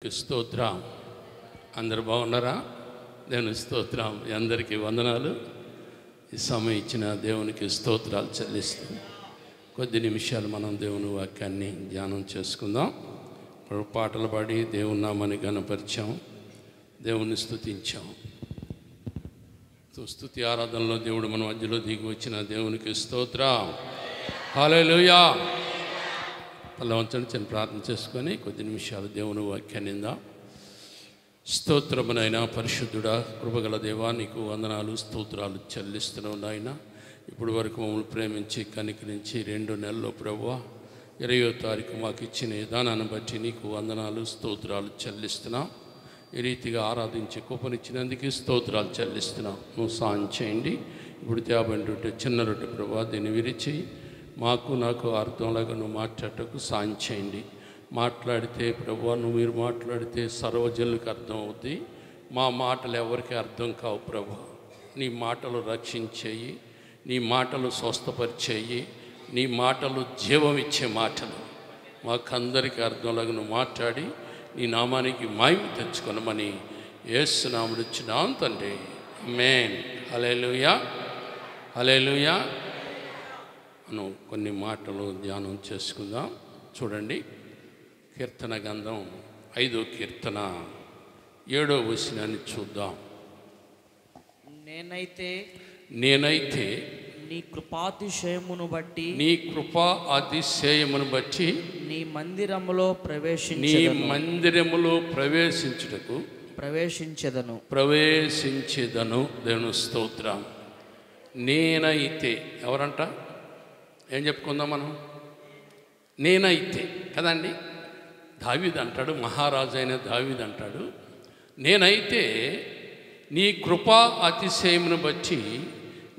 స్తోత్రం. అందరు బాగున్నారా? దేవుని స్తోత్రం. అందరికీ వందనాలు. ఈ సమయం ఇచ్చిన దేవునికి స్తోత్రాలు చెల్లిస్తూ కొద్ది నిమిషాలు మనం దేవుని వాక్యాన్ని ధ్యానం చేసుకుందాం. పాటలు పాడి దేవుని నామాన్ని ఘనపరిచాం, దేవుని స్తుతించాం. స్తుతి ఆరాధనలో దేవుడు మన మధ్యలో దిగి వచ్చిన దేవునికి స్తోత్రం. హల్లెలూయా. అలా ఉంచండి, చిన్న ప్రార్థన చేసుకొని కొద్ది నిమిషాలు దేవుని వాక్యాన్ని విందాం. స్తోత్రమునైనా పరిశుద్ధుడా, కృపగల దేవా, నీకు వందనాలు స్తోత్రాలు చెల్లిస్తున్నావు నాయన. ఇప్పుడు వరకు మమ్మల్ని ప్రేమించి కనికరించి 2 నెలల్లో ప్రభువా 20వ తారీఖు మాకు ఇచ్చిన విధానాన్ని బట్టి నీకు వందనాలు స్తోత్రాలు చెల్లిస్తున్నాం. ఈ రీతిగా ఆరాధించి కృపనిచ్చినందుకు స్తోత్రాలు చెల్లిస్తున్నాం. నువ్వు సాయం చేయండి. ఇప్పుడు తేబడి రొట్టె, చిన్న రొట్టె ప్రభువా, దీన్ని విరిచి నాకు అర్థంలాగా నువ్వు మాట్లాడటకు సాయం చేయండి. మాట్లాడితే ప్రభువా, మీరు మాట్లాడితే సర్వజనులకు అర్థం అవుద్ది. మా మాటలు ఎవరికి అర్థం కావు ప్రభువా. నీ మాటలు రక్షించేయి, నీ మాటలు స్వస్థపరిచేయి, నీ మాటలు జీవం ఇచ్చే మాటలు మాకందరికీ అర్థంలాగా నువ్వు మాట్లాడి నీ నామానికి మహిమ తెచ్చుకొనమని యేసు నామమున ఇచ్చినాం తండ్రి. ఆమేన్. హల్లెలూయా, హల్లెలూయా. మనం కొన్ని మాటలు ధ్యానం చేసుకుందాం. చూడండి, కీర్తన గ్రంథం 5వ కీర్తన 7వ వచనాన్ని చూద్దాం. నేనైతే నీ కృపాతిశయమును బట్టి నీ మందిరములో ప్రవేశించెదను. దేవుని స్తోత్రం. నేనైతే ఎవరంట? ఏం చెప్పుకుందాం మనం? నేనైతే కదండి. దావీదు అంటాడు, మహారాజు అయిన దావీదు అంటాడు, నేనైతే నీ కృపా అతిశయమును బట్టి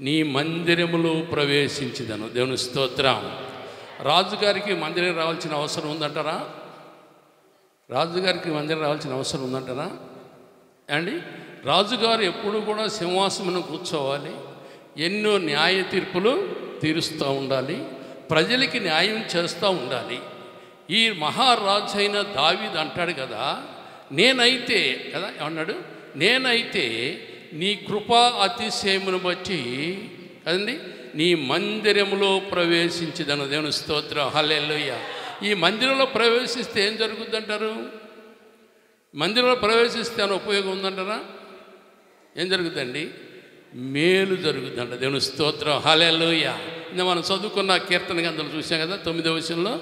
నీ మందిరములో ప్రవేశించదను. దేవుని స్తోత్రం. రాజుగారికి మందిరం రావాల్సిన అవసరం ఉందంటారా? రాజుగారికి మందిరం రావాల్సిన అవసరం ఉందంటారా అండి? రాజుగారు ఎప్పుడు కూడా సింహాసనం కూర్చోవాలి, ఎన్నో న్యాయ తీర్పులు తీరుస్తూ ఉండాలి, ప్రజలకి న్యాయం చేస్తూ ఉండాలి. ఈ మహారాజు అయిన దావీదు అంటాడు కదా, నేనైతే కదా ఏమన్నాడు? నేనైతే నీ కృపా అతిశయమును బట్టి కదండి నీ మందిరములో ప్రవేశించదను. దేవుని స్తోత్రం. హల్లెలూయా. ఈ మందిరంలో ప్రవేశిస్తే ఏం జరుగుద్దంటారు? మందిరంలో ప్రవేశిస్తే అని ఉపయోగం ఉందంటారా? ఏం జరుగుతుందండి? మేలు జరుగుతుందంట. దేవుని స్తోత్రం. హల్లెలూయా. ఇంకా మనం చదువుకున్న కీర్తన గ్రంథంలో చూసాం కదా, 9వ వచనంలో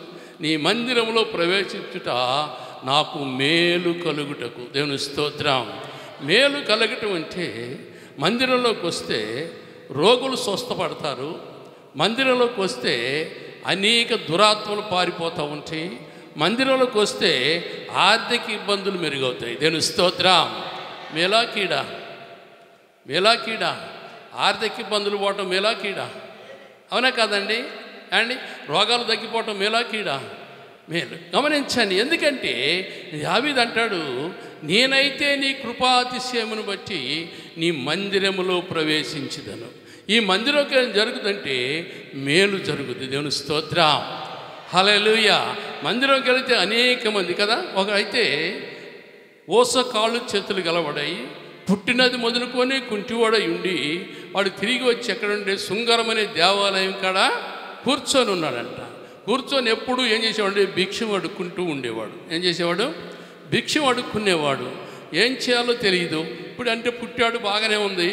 నీ మందిరంలో ప్రవేశించుట నాకు మేలు కలుగుటకు. దేవుని స్తోత్రం. మేలు కలగటం అంటే మందిరంలోకి వస్తే రోగులు స్వస్థపడతారు, మందిరంలోకి వస్తే అనేక దురాత్మలు పారిపోతూ ఉంటాయి, మందిరంలోకి వస్తే ఆర్థిక ఇబ్బందులు మెరుగవుతాయి. దేవుని స్తోత్రం. మేలాకీడా ఆర్థిక ఇబ్బందులు పోవటం మేలాకీడా? అవునా కాదండి అండి? రోగాలు తగ్గిపోవటం మేలాకీడా? మేలు. గమనించండి. ఎందుకంటే దావీదు అంటాడు, నేనైతే నీ కృపాతిశయమును బట్టి నీ మందిరములో ప్రవేశించదను. ఈ మందిరంకి ఏం జరుగుతుందంటే మేలు జరుగుతుంది. దేవుని స్తోత్రం. హల్లెలూయా. మందిరంకి వెళితే అనేక మంది కదా, ఒక అయితే ఓస కాళ్ళు చేతులు గలబడాయి, పుట్టినది మొదలుకొని కుంటివాడై ఉండి వాడు తిరిగి వచ్చి ఎక్కడుండే శృంగారం అనే దేవాలయం కాడ కూర్చొని ఉన్నాడంట. కూర్చొని ఎప్పుడు ఏం చేసేవాడు? భిక్షం అడుక్కుంటూ ఉండేవాడు. ఏం చేసేవాడు? భిక్షం అడుక్కునేవాడు. ఏం చేయాలో తెలియదు. ఇప్పుడు అంటే పుట్టాడు, బాగానే ఉంది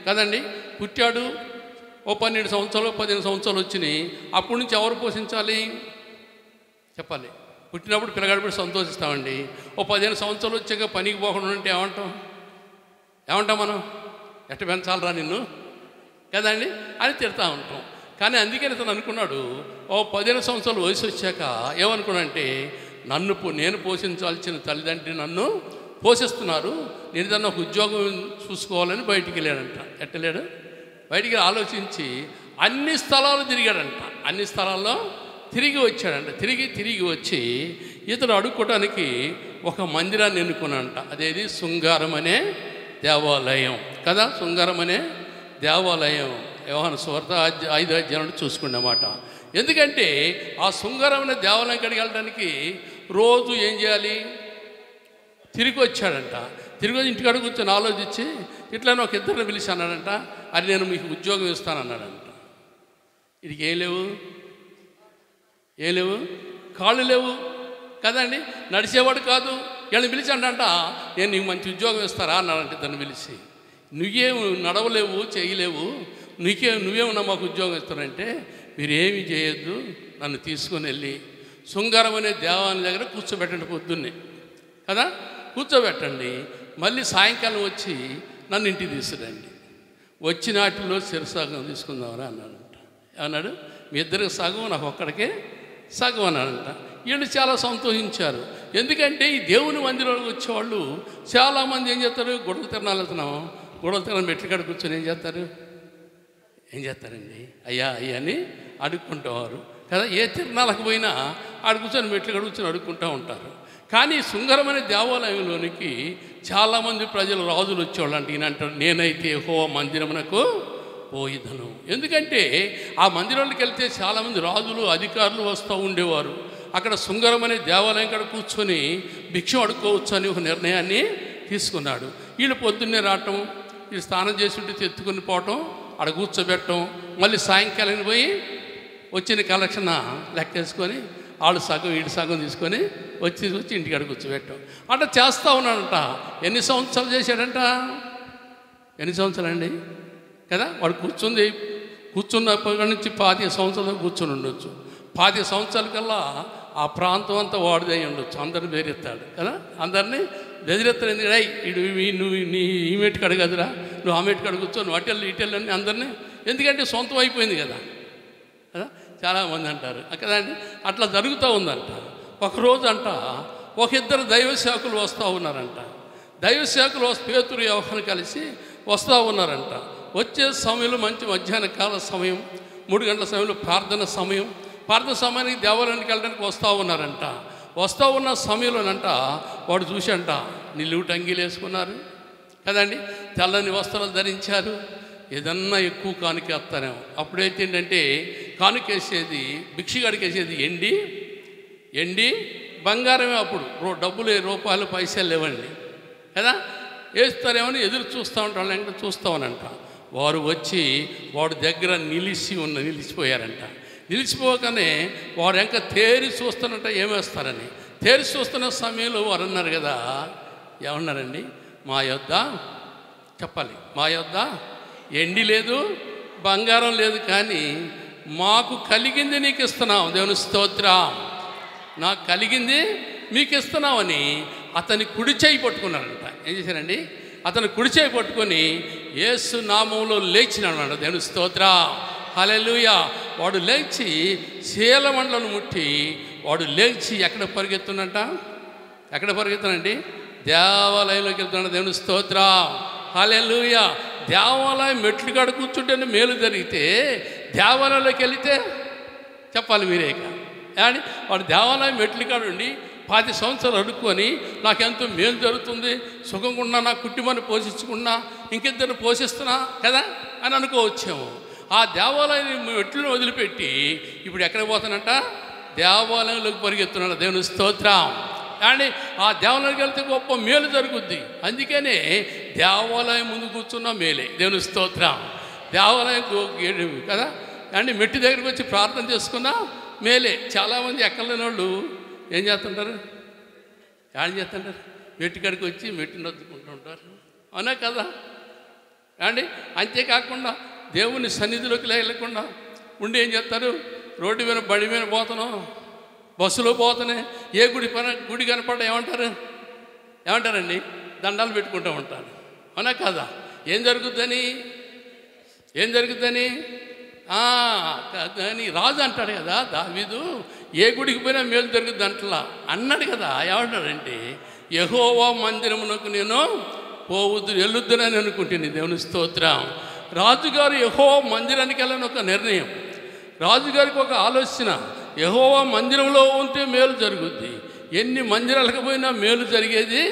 కదండి. పుట్టాడు, ఓ 12 సంవత్సరాలు 15 సంవత్సరాలు వచ్చినాయి. అప్పటి నుంచి ఎవరు పోషించాలి చెప్పాలి? పుట్టినప్పుడు పిల్లగాడిపడి సంతోషిస్తామండి. ఓ 15 సంవత్సరాలు వచ్చాక పనికి పోకుండా ఉంటే ఏమంటాం మనం? ఎట్ట పెంచాలరా నిన్ను కదండి అని తిడతా ఉంటాం. కానీ అందుకని అతను అనుకున్నాడు, ఓ 15 సంవత్సరాలు వయసు వచ్చాక ఏమనుకున్నాడంటే, నేను పోషించాల్సిన తల్లిదండ్రులు నన్ను పోషిస్తున్నారు, నేను దాన్ని ఒక ఉద్యోగం చూసుకోవాలని బయటికి వెళ్ళాడంట. ఎట్టలేడు? బయటికి ఆలోచించి అన్ని స్థలాలు తిరిగాడంట. అన్ని స్థలాల్లో తిరిగి వచ్చాడంట. తిరిగి వచ్చి ఇతడు అడుక్కోవడానికి ఒక మందిరాన్ని ఎన్నుకున్నాడంట. అదేది? శృంగారం అనే దేవాలయం కదా. శృంగారం అనే దేవాలయం యోహాను సువార్త 5వ అధ్యాయంలో చూసుకున్నమాట. ఎందుకంటే ఆ శృంగారం అనే దేవాలయం కాడికి వెళ్ళడానికి రోజు ఏం చేయాలి? తిరిగి వచ్చాడంట. తిరిగి వచ్చి ఇంటికాడ కూర్చొని ఆలోచించి ఇట్లా ఒక ఇద్దరిని పిలిచి అన్నాడంట, అది నేను మీకు ఉద్యోగం ఇస్తానన్నాడంట. వీడికి ఏం లేవు, కాళ్ళు లేవు కదండి, నడిచేవాడు కాదు. వీళ్ళని పిలిచి అంట, నేను నీకు మంచి ఉద్యోగం ఇస్తారా అన్నాడంటే ఇద్దరిని పిలిచి. నువ్వేం నడవలేవు, చేయలేవు, నువ్వేమన్నా మాకు ఉద్యోగం ఇస్తానంటే, మీరేమీ చేయొద్దు, నన్ను తీసుకొని వెళ్ళి శృంగారం అనే దేవాలయం దగ్గర కూర్చోబెట్టండి, పొద్దున్నే కదా కూర్చోబెట్టండి, మళ్ళీ సాయంకాలం వచ్చి నన్ను ఇంటికి తీసుకురండి, వచ్చిన వాటిలో సగం తీసుకుందామని అన్నాడంట. అన్నాడు, మీ ఇద్దరికి సగం, నాకు ఒక్కడికే సగం అన్నాడంట. వీళ్ళు చాలా సంతోషించారు. ఎందుకంటే ఈ దేవుని మందిరంలోకి వచ్చేవాళ్ళు చాలామంది ఏం చేస్తారు, గొడవ తిరణాలు వెళ్తున్నాం, గొడవ తిరణాలు మెట్ల కాడ కూర్చొని ఏం చేస్తారండి, అయ్యా అని అడుక్కుంటారు కదా. ఏ తిరణాలకు పోయినా ఆడ కూర్చొని మెట్ల కాడ కూర్చొని అడుక్కుంటూ ఉంటారు. కానీ శృంగారమైన దేవాలయంలోనికి చాలామంది ప్రజలు, రాజులు వచ్చేవాళ్ళు అంటే ఈయన అంటారు, నేనైతే యెహోవా మందిరమునకు పోయిదను. ఎందుకంటే ఆ మందిరంలోకి వెళ్తే చాలామంది రాజులు, అధికారులు వస్తూ ఉండేవారు. అక్కడ శృంగారం అనే దేవాలయం కాడ కూర్చొని భిక్షం అడుక్కోవచ్చు అని ఒక నిర్ణయాన్ని తీసుకున్నాడు. వీళ్ళు పొద్దున్నే రావటం, వీళ్ళు స్నానం చేసి ఉంటే ఎత్తుకుని పోవటం, ఆడ కూర్చోబెట్టడం, మళ్ళీ సాయంకాలం పోయి వచ్చిన కలెక్షన్ లెక్కేసుకొని వాళ్ళు సగం వీడి సగం తీసుకొని వచ్చి ఇంటికాడ కూర్చోబెట్టడం అట్లా చేస్తూ ఉన్నాడంట. ఎన్ని సంవత్సరాలు చేశాడంట, ఎన్ని సంవత్సరాలండి కదా. వాడు కూర్చున్నప్పటి నుంచి 25 సంవత్సరాలు కూర్చొని ఉండొచ్చు. 25 సంవత్సరాల కల్లా ఆ ప్రాంతం అంతా వాడిదై ఉండొచ్చు. అందరిని బెదిరిస్తాడు కదా, అందరినీ బెదిరిస్తాడు. ఎందుకంటే నువ్వు ఈ మెట్టుకు అడగదురా, నువ్వు ఆ మెట్టుకు అడుగుచ్చు, నువ్వు ఇటెళ్ళు అని అందరినీ, ఎందుకంటే సొంతం అయిపోయింది కదా కదా చాలామంది అంటారు కదండి. అట్లా జరుగుతూ ఉందంట. ఒకరోజు అంట ఒక ఇద్దరు దైవ సేవకులు వస్తూ ఉన్నారంట. దైవ సేవకులు పేతురు యోహాను కలిసి వస్తూ ఉన్నారంట. వచ్చే సమయంలో మంచి మధ్యాహ్న కాల సమయం, 3 గంటల సమయంలో ప్రార్థన సమయానికి దేవాలయానికి వెళ్ళడానికి వస్తూ ఉన్నారంట. వస్తూ ఉన్న సమయంలోనంట వాడు చూసంట నిలువుట అంగీలు వేసుకున్నారు కదండి, తెల్లని వస్త్రాలు ధరించారు. ఏదన్నా ఎక్కువ కానుకేస్తారేమో. అప్పుడైతే ఏంటంటే కానుకేసేది, భిక్షగాడికి వేసేది ఎండి బంగారమే. అప్పుడు డబ్బులు, రూపాయలు, పైసలు లేవండి కదా. వేస్తారేమని ఎదురు చూస్తూ ఉంటాను, ఇంకా చూస్తామనంట. వారు వచ్చి వాడి దగ్గర నిలిచిపోయారంట. నిలిచిపోగానే వారు ఇంకా తేరి చూస్తున్నట్ట ఏమేస్తారని. తేరి చూస్తున్న సమయంలో వారు అన్నారు కదా, ఏమన్నారండి, మా యొద్ద చెప్పాలి, మా యొద్ద ఎండి లేదు, బంగారం లేదు, కానీ మాకు కలిగింది నీకు ఇస్తున్నాం, దేవుని స్తోత్రం, నాకు కలిగింది మీకు ఇస్తున్నామని అతని కుడి చేయి పట్టుకున్నారంట. ఏం చేశారండి, అతను కుడి చేయి పట్టుకొని యేసు నామంలో లేచినాడు అన్నమాట. దేవుని స్తోత్రం, హల్లెలూయా. వాడు లేచి శీలమండలను ముట్టి వాడు లేచి ఎక్కడ పరిగెత్తునండి, దేవాలయంలోకి వెళ్తున్నాడు. దేవుని స్తోత్రం, హల్లెలూయా. దేవాలయం మెట్లు కాడ కూర్చుంటేనే మేలు జరిగితే దేవాలయంలోకి వెళితే చెప్పాలి మీరే కానీ వాడు దేవాలయం మెట్లు కాడ ఉండి 10 సంవత్సరాలు అడుక్కొని నాకెంతో మేలు జరుగుతుంది, సుఖంగా ఉన్నా, నా కుటుంబాన్ని పోషించుకున్నా, ఇంకిద్దరిని పోషిస్తున్నా కదా అని అనుకోవచ్చాము. ఆ దేవాలయం మెట్లను వదిలిపెట్టి ఇప్పుడు ఎక్కడికి పోతానంట, దేవాలయంలోకి పరిగెత్తున్నాడు. దేవుని స్తోత్రం. కానీ ఆ దేవాలయానికి వెళ్తే గొప్ప మేలు జరుగుద్ది. అందుకనే దేవాలయం ముందు కూర్చున్న మేలే. దేవుని స్తోత్రం. దేవాలయం కదా అండి, మెట్టు దగ్గరికి వచ్చి ప్రార్థన చేసుకున్నా మేలే. చాలామంది ఎక్కలేని వాళ్ళు ఏం చేస్తుంటారు, మెట్టుకాడికి వచ్చి మెట్టుని నొద్దుకుంటూ ఉంటారు, అవునా కదా అండి. అంతేకాకుండా దేవుని సన్నిధిలోకి వెళ్ళకుండా ఉండి ఏం చేస్తారు, రోడ్డు మీద బండి మీద పోతున్నాం, బస్సులో పోతనే ఏ గుడి కనపడ్డా ఏమంటారండి, దండాలు పెట్టుకుంటూ ఉంటారు, అవునా కదా. ఏం జరుగుద్దని అని రాజు అంటాడు కదా, దావీదు ఏ గుడికి పోయినా మేలు జరుగుద్ది అంటలా అన్నాడు కదా. ఏమంటాడంటే యెహోవా మందిరమునకు నేను వెళ్ళొద్దునని అనుకుంటుంది. దేవుని స్తోత్రం. రాజుగారు యెహోవా మందిరానికి వెళ్ళని ఒక నిర్ణయం, రాజుగారికి ఒక ఆలోచన, యెహోవా మందిరంలో ఉంటే మేలు జరుగుద్ది, ఎన్ని మందిరాలకు పోయినా మేలు జరిగేది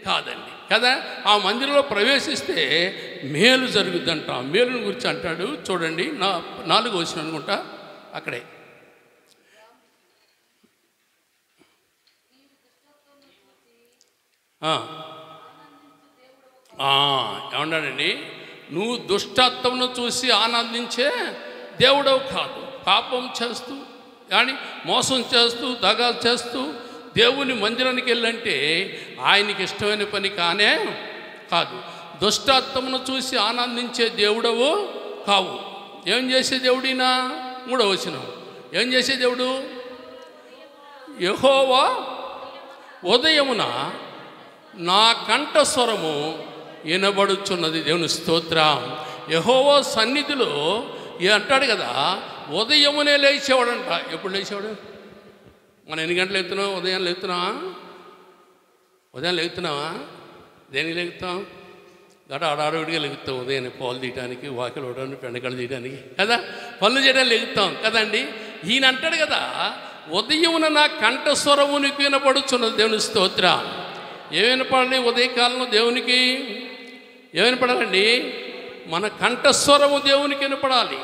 కాదండి కదా. ఆ మందిరంలో ప్రవేశిస్తే మేలు జరుగుద్దంట. మేలుని గురించి అంటాడు చూడండి, 4వ వచనం అనుకుంటా అక్కడే. ఏమన్నాడండి? నువ్వు దుష్టత్వమును చూసి ఆనందించే దేవుడవు కాదు. పాపం చేస్తూ కానీ మోసం చేస్తూ దగా చేస్తూ దేవుని మందిరానికి వెళ్ళంటే ఆయనకి ఇష్టమైన పని కానే కాదు. దుష్టత్వమును చూసి ఆనందించే దేవుడవు కావు. ఏం చేసే దేవుడినా? 3వ వచనం. ఏం చేసే దేవుడు? యెహోవా ఉదయమున నా కంఠస్వరము వినబడుచున్నది. దేవుని స్తోత్రం. యెహోవా సన్నిధిలో అంటాడు కదా, ఉదయమునే లేచేవాడంట. ఎప్పుడు లేచేవాడు? మనం ఎన్ని గంటలు లేపుతున్నాం? ఉదయం లేపుతున్నావా? ఉదయం లేపుతున్నావా? దేనికి లేపుతాం? ఆడావిడిగా లెగుతాం. ఉదయాన్నే పాలు తీయడానికి, వాకిలు ఇవ్వడానికి, పెండకలు తీయడానికి కదా, పనులు చేయడానికి లెగుతాం కదండి. ఈయన అంటాడు కదా, ఉదయమున నా కంఠస్వరము నీకు వినపడుచున్నది. దేవుని స్తోత్రం. ఏమి వినపడాలి ఉదయకాలంలో దేవునికి? ఏమి వినపడాలండి? మన కంఠస్వరము దేవునికి వినపడాలి.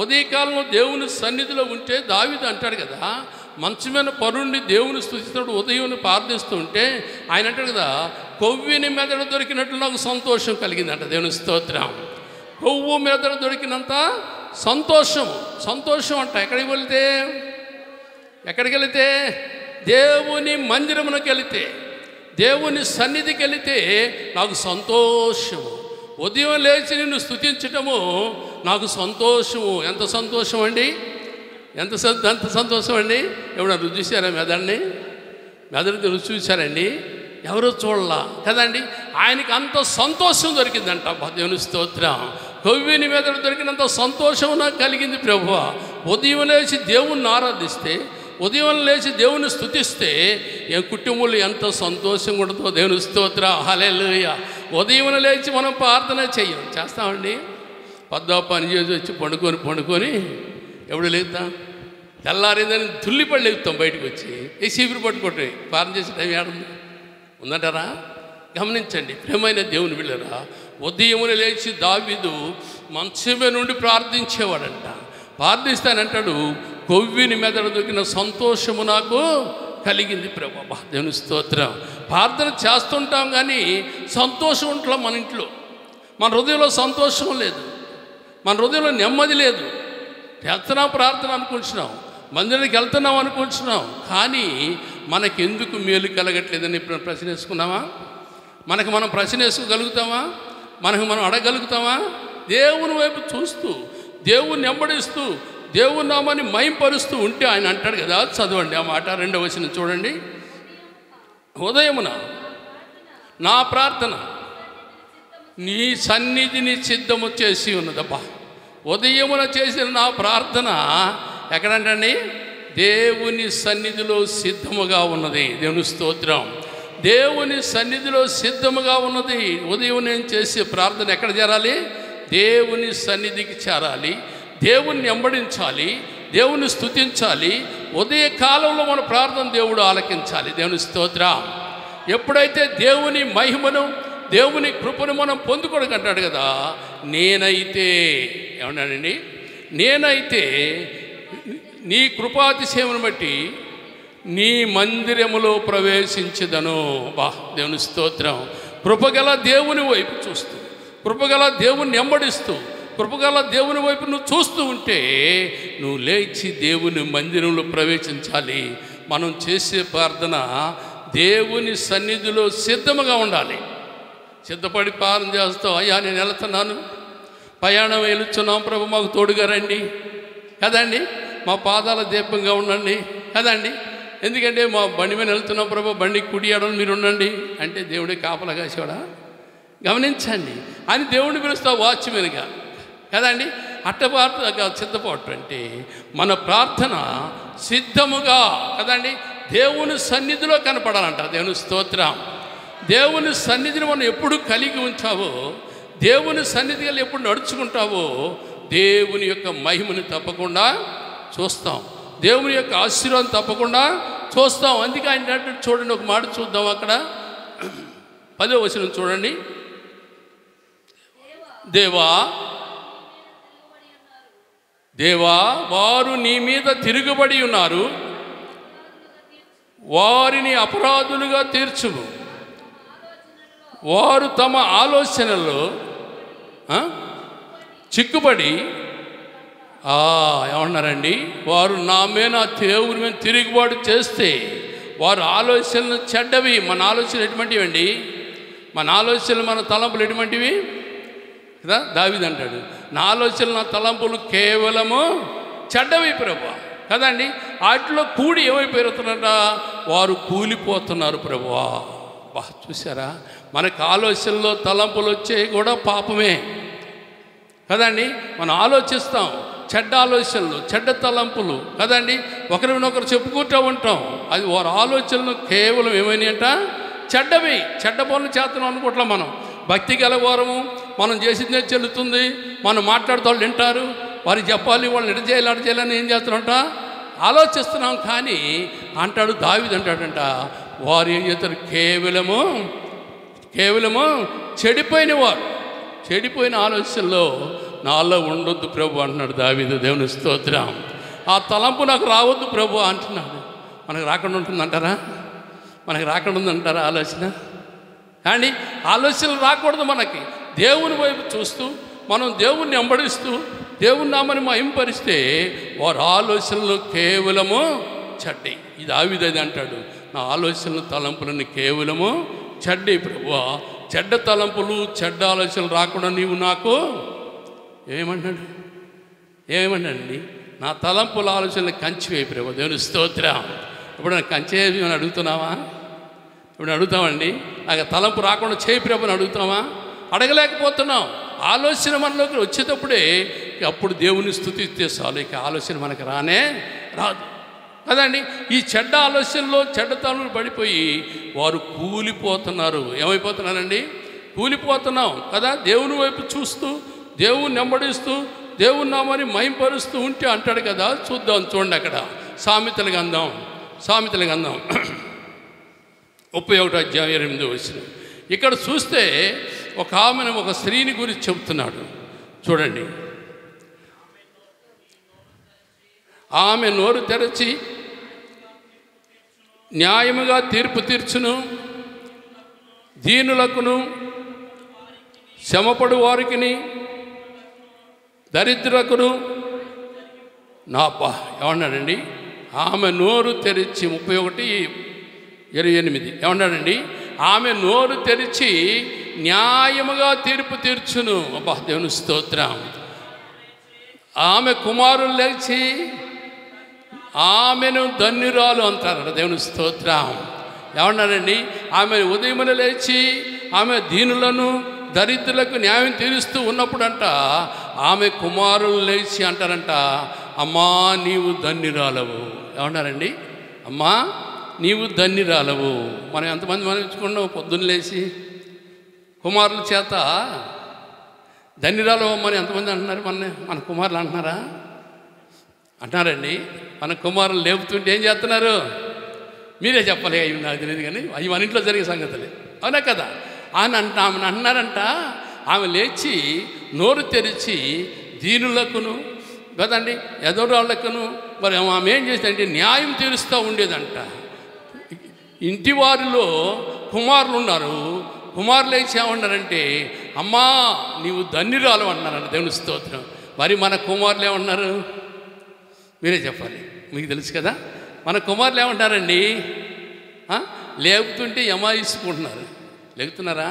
ఉదయకాలంలో దేవుని సన్నిధిలో ఉంటే దావీదు అంటాడు కదా, మంచమైన పరుణ్ణి దేవుని స్తుతిస్తాడు, ఉదయం ప్రార్థిస్తూ ఉంటే ఆయన అంటాడు కదా, కొవ్విని మెదడు దొరికినట్లు నాకు సంతోషం కలిగిందంట. దేవుని స్తోత్రం. కొవ్వు మెదడు దొరికినంత సంతోషం అంట. ఎక్కడికి వెళితే దేవుని మందిరమునకు వెళితే, దేవుని సన్నిధికి వెళితే నాకు సంతోషము. ఉదయం లేచి నిన్ను స్తుతించటము నాకు సంతోషము. ఎంత సంతోషం అండి! ఎంత సంతోషం అండి! ఎవరైనా రుచి చూసారా? మెదడు రుచి చూసారండి? ఎవరో చూడలా కదండి. ఆయనకి అంత సంతోషం దొరికిందంట. దేవుని స్తోత్రం. కొవ్విని మెదడు దొరికినంత సంతోషం నాకు కలిగింది ప్రభువా. ఉదయం లేచి దేవుణ్ణి ఆరాధిస్తే, ఉదయం లేచి దేవుని స్తుతిస్తే కుటుంబంలో ఎంత సంతోషంగా ఉంటుందో. దేవుని స్తోత్రం. హల్లెలూయా. ఉదయం లేచి మనం ప్రార్థన చేస్తామండి. పని చేసి వచ్చి పండుకొని ఎప్పుడు లేగుతాం? తెల్లారిందని తుల్లిపడి లేగుతాం. బయటకు వచ్చి చీపురు పట్టుకుంటే ప్రార్థన చేసే టైం ఏడుంది? ఉందంటారా? గమనించండి ప్రియమైన దేవుని బిడ్డలారా. ఉదయమున లేచి దావీదు మంచమే నుండి ప్రార్థించేవాడంట. ప్రార్థిస్తానంటాడు, కొవ్విని మెదడు దొరికిన సంతోషము నాకు కలిగింది ప్రభువా. దేవుని స్తోత్రం. ప్రార్థన చేస్తుంటాం కానీ సంతోషం ఉంటలా మన ఇంట్లో. మన హృదయంలో సంతోషం లేదు, మన హృదయంలో నెమ్మది లేదు. వెళ్తున్నాం ప్రార్థన అనుకుంటున్నాం, మందిరానికి వెళ్తున్నాం అనుకుంటున్నాం, కానీ మనకెందుకు మేలు కలగట్లేదని ఇప్పుడు ప్రశ్న వేసుకున్నామా? మనకు మనం ప్రశ్న వేసుకోగలుగుతామా? మనకు మనం అడగలుగుతామా? దేవుని వైపు చూస్తూ, దేవుని వెంబడిస్తూ, దేవుని నామాన్ని మహింపరుస్తూ ఉంటే ఆయన అంటాడు కదా, చదవండి ఆ మాట 2వ వచనం చూడండి. ఉదయమున నా ప్రార్థన నీ సన్నిధిని సిద్ధము చేసి ఉన్నదబ్బా. ఉదయమున చేసిన నా ప్రార్థన ఎక్కడంటండి? దేవుని సన్నిధిలో సిద్ధముగా ఉన్నది. దేవుని స్తోత్రం. దేవుని సన్నిధిలో సిద్ధముగా ఉన్నది. ఉదయం నేను చేసే ప్రార్థన ఎక్కడ చేరాలి? దేవుని సన్నిధికి చేరాలి. దేవుణ్ణి వెంబడించాలి, దేవుని స్తుతించాలి. ఉదయకాలంలో మన ప్రార్థన దేవుడు ఆలకించాలి. దేవుని స్తోత్రం. ఎప్పుడైతే దేవుని మహిమను, దేవుని కృపను మనం పొందుకోవడానికి కదా, నేనైతే ఏమన్నానండి? నేనైతే నీ కృపాతిశయమును బట్టి నీ మందిరములో ప్రవేశించదను. దేవుని స్తోత్రం. కృపగల దేవుని వైపు చూస్తూ, కృపగల దేవుని వెంబడిస్తూ, కృపగల దేవుని వైపు నువ్వు చూస్తూ ఉంటే నువ్వు లేచి దేవుని మందిరంలో ప్రవేశించాలి. మనం చేసే ప్రార్థన దేవుని సన్నిధిలో సిద్ధముగా ఉండాలి. సిద్ధపడి ప్రార్థన చేస్తావు, అయ్యా నేను వెళ్తున్నాను, ప్రయాణం వెళుతున్నాం ప్రభు మాకు తోడుగా రండి కదండి, మా పాదాల దీపంగా ఉండండి కదండి. ఎందుకంటే మా బండి మీద వెళ్తున్నాం ప్రభు, బండి కుడి ఎడలు మీరు ఉండండి అంటే దేవుడే కాపలా కాసేవాడా? గమనించండి. అని దేవుడిని పిలుస్తావు వాచ్మెన్గా కదండి. అట్టపాటుగా సిద్ధపాటు అంటే మన ప్రార్థన సిద్ధముగా కదండి దేవుని సన్నిధిలో కనపడాలంట. దేవుని స్తోత్రం. దేవుని సన్నిధిని మనం ఎప్పుడు కలిగి ఉంచావో, దేవుని సన్నిధిలో ఎప్పుడు నడుచుకుంటావో దేవుని యొక్క మహిమని తప్పకుండా చూస్తాం, దేవుని యొక్క ఆశీర్వాదం తప్పకుండా చూస్తాం. అందుకే ఆయన చూడండి, ఒక మాట చూద్దాం. అక్కడ 10వ వచనం చూడండి. దేవా వారు నీ మీద తిరుగుబడి ఉన్నారు, వారిని అపరాధులుగా తీర్చుము. వారు తమ ఆలోచనలో చిక్కుపడి ఏమన్నారండి, వారు నా దేవుని మీద తిరుగుబాటు చేస్తే వారు ఆలోచనలు చెడ్డవి. మన ఆలోచనలు ఎటువంటివి అండి? మన ఆలోచనలు, మన తలంపులు ఎటువంటివి కదా? దావీదు అంటాడు, నా ఆలోచనలు, నా తలంపులు కేవలము చెడ్డవి ప్రభువా కదండి. వాటిలో కూడి ఏమైపోతున్నారట, వారు కూలిపోతున్నారు ప్రభువా. చూసారా, మనకు ఆలోచనలో తలంపులు వచ్చేవి కూడా పాపమే కదండి. మనం ఆలోచిస్తాం, చెడ్డ ఆలోచనలు, చెడ్డ తలంపులు కదండి. ఒకరినొకరు చెప్పుకుంటూ ఉంటాం. అది వారి ఆలోచనలు కేవలం ఏమైనాయంట, చెడ్డవి. చెడ్డ పనులు చేస్తున్నాం అనుకోవట్లే మనం. భక్తి గలవారము, మనం చేసిందే చెల్లుతుంది, మనం మాట్లాడుతూ వాళ్ళు వింటారు, వారికి చెప్పాలి, వాళ్ళని ఎడ చేయాలని ఏం చేస్తున్నారంట, ఆలోచిస్తున్నాం. కానీ అంటాడు దావీదు అంటాడంట, వారు ఏం చేస్తారు, కేవలము చెడిపోయిన వారు, చెడిపోయిన ఆలోచనలో నాలో ఉండొద్దు ప్రభు అంటున్నాడు దావీదు. దేవుని స్తోత్రం. ఆ తలంపు నాకు రావద్దు ప్రభు అంటున్నాడు. మనకు రాకుండా ఉంటుందంటారా? మనకు రాకుండా ఉందంటారా ఆలోచన? కానీ ఆలోచనలు రాకూడదు మనకి. దేవుని వైపు చూస్తూ మనం దేవుణ్ణి వెంబడిస్తూ దేవుని నామని మహింపరిస్తే వారి ఆలోచనలు కేవలము చెడ్డి. ఇది దావీదు అంటాడు, నా ఆలోచనలు తలంపులని కేవలము చెడ్డి ప్రభువా. చెడ్డ తలంపులు, చెడ్డ ఆలోచనలు రాకుండా నీవు నాకు ఏమన్నాడండి, నా తలంపుల ఆలోచనలు కంచివేయి ప్రభు. దేవుని స్తోత్రం. ఇప్పుడు నాకు కంచేవి అని అడుగుతున్నావా? ఇప్పుడు అడుగుతామండి, నాకు తలంపు రాకుండా చేయి ప్రభు అని అడుగుతామా? అడగలేకపోతున్నాం. ఆలోచన మనలోకి వచ్చేటప్పుడే అప్పుడు దేవుని స్తుతిస్తే చాలు, ఇక ఆలోచన మనకు రాదు కదండి. ఈ చెడ్డ ఆలోచనలో చెడ్డ తలంపులు పడిపోయి వారు కూలిపోతున్నారు. ఏమైపోతున్నారండి? కూలిపోతున్నాం కదా. దేవుని వైపు చూస్తూ దేవుని వెంబడిస్తూ దేవుని నామాన్ని మహింపరుస్తూ ఉంటే అంటాడు కదా. చూద్దాం, చూడండి అక్కడ సామెతల గ్రంథం 31:8 ఇక్కడ చూస్తే ఒక ఆమెను, ఒక స్త్రీని గురించి చెబుతున్నాడు. చూడండి, ఆమె నోరు తెరచి న్యాయముగా తీర్పు తీర్చును, దీనులకును శ్రమపడు వారికిని దరిద్రులకును ఏమన్నాడండి? ఆమె నోరు తెరిచి 31:28 ఏమన్నాడండి? ఆమె నోరు తెరిచి న్యాయముగా తీర్పు తీర్చును. దేవుని స్తోత్రం. ఆమె కుమారులు లేచి ఆమెను ధన్యురాలు అంటారట. దేవుని స్తోత్రం. ఏమన్నారండి? ఆమె ఉదయమున లేచి ఆమె దీనులను దరిద్రులకు న్యాయం తీరుస్తూ ఉన్నప్పుడంట ఆమె కుమారులు లేచి అంటారంట, అమ్మా నీవు ధన్యురాలవు. ఏమన్నారండి? అమ్మా నీవు ధన్యురాలవు. మనం ఎంతమంది మనం ఇచ్చుకున్నాం పొద్దున్న లేచి కుమారుల చేత ధన్యురాలవు అమ్మని ఎంతమంది అంటున్నారు? మన కుమారులు అంటున్నారండి. మన కుమారులు లేపుతుంటే ఏం చేస్తున్నారు? మీరే చెప్పాలి, అవి నాకు తెలియదు, కానీ అవి మన ఇంట్లో జరిగే సంగతులే, అవునా కదా. ఆమెను అన్నారంట, ఆమె లేచి నోరు తెరిచి దీనులకును కదండి ఎదోరాళ్ళకును మరి ఆమె ఏం చేసిందంటే న్యాయం తీరుస్తూ ఉండేదంట. ఇంటి వారిలో కుమారులు ఉన్నారు. కుమారులు లేచి ఏమన్నారంటే, అమ్మా నీవు ధన్యురాలు అన్నారంట. దేవుని స్తోత్రం. మరి మన కుమారులు ఏమన్నారు? మీరే చెప్పాలి, మీకు తెలుసు కదా. మన కుమారులు ఏమంటారండి? లేపుతుంటే యమాయిస్తుకుంటున్నారు. లెగుతున్నారా?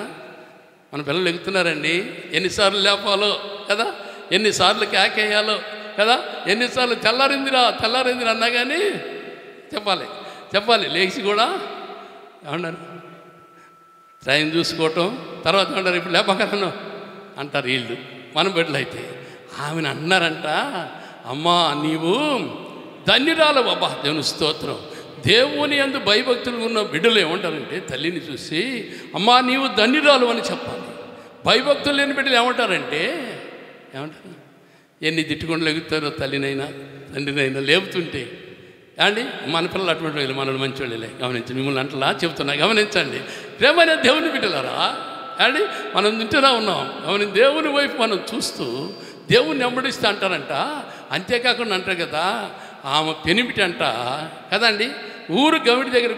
మన పిల్లలు లెగుతున్నారండి. ఎన్నిసార్లు లేపాలో కదా, ఎన్నిసార్లు కేకేయాలో కదా, ఎన్నిసార్లు తెల్లారిందిరా అన్నా కానీ చెప్పాలి. లేచి కూడా ఏమన్నారు? ట్రైన్ చూసుకోవటం, తర్వాత ఏమంటారు? ఇప్పుడు లేపకరను అంటారు వీళ్ళు, మన బిడ్డలు అయితే. ఆమెను అన్నారంట, అమ్మా నీవు ధన్యురాలు. దేవుని స్తోత్రం. దేవుని యందు భయభక్తులు ఉన్న బిడ్డలు ఏమంటారంటే తల్లిని చూసి అమ్మా నీవు ధన్యురాలు అని చెప్పాలి. భయభక్తులు లేని బిడ్డలు ఏమంటారు? ఎన్ని తిట్టుకుండా లెగుతారో తల్లినైనా తండ్రినైనా లేపుతుంటే. అండి మన పిల్లలు అటువంటి వాళ్ళు, మనల్ని మంచి వాళ్ళే. గమనించండి, మిమ్మల్ని అంటలా చెప్తున్నా, గమనించండి. ప్రేమైన దేవుని బిడ్డలారా, అండి మనం తింటూనే ఉన్నాం. దేవుని వైపు మనం చూస్తూ దేవుణ్ణి వెంబడిస్తే అంటారంట. అంతేకాకుండా అంటారు కదా, ఆమె పెనిమిటి అంట కదండి, ఊరు గవిడి దగ్గర